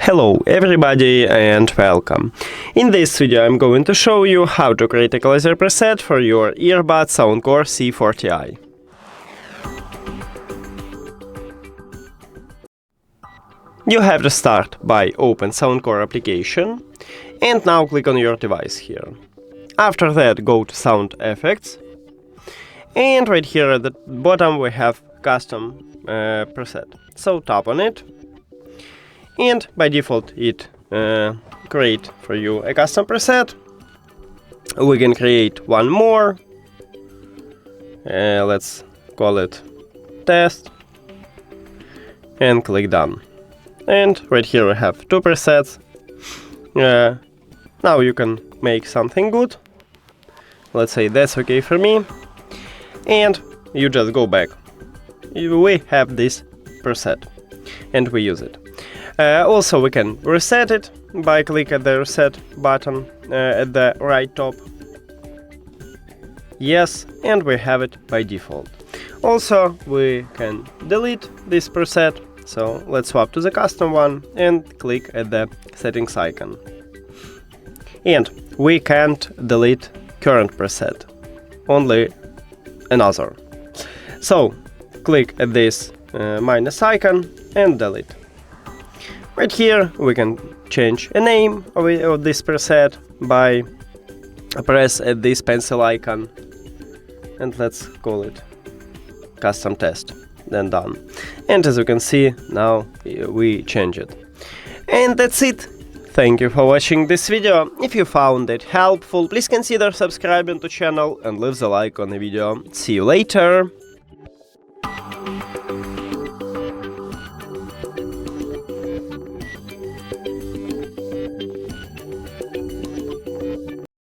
Hello everybody and welcome. In this video I'm going to show you how to create Equalizer preset for your Earbuds SOUNDCORE C40i. You have to start by open SOUNDCORE application and now click on your device here. After that go to Sound Effects and right here at the bottom we have Custom Preset. So tap on it. And by default it create for you a custom preset. We can create one more. Let's call it test. And click done. And right here we have two presets. Now you can make something good. Let's say that's okay for me. And you just go back. We have this preset and we use it. Also we can reset it by click at the reset button at the right top. Yes, and we have it by default. Also we can delete this preset, so let's swap to the custom one and click at the settings icon. And we can't delete current preset, only another. So click at this minus icon and delete. Right here we can change a name of this preset by press at this pencil icon and let's call it custom test, then done. And as you can see now we change it. And that's it. Thank you for watching this video. If you found it helpful, please consider subscribing to the channel and leave the like on the video. See you later!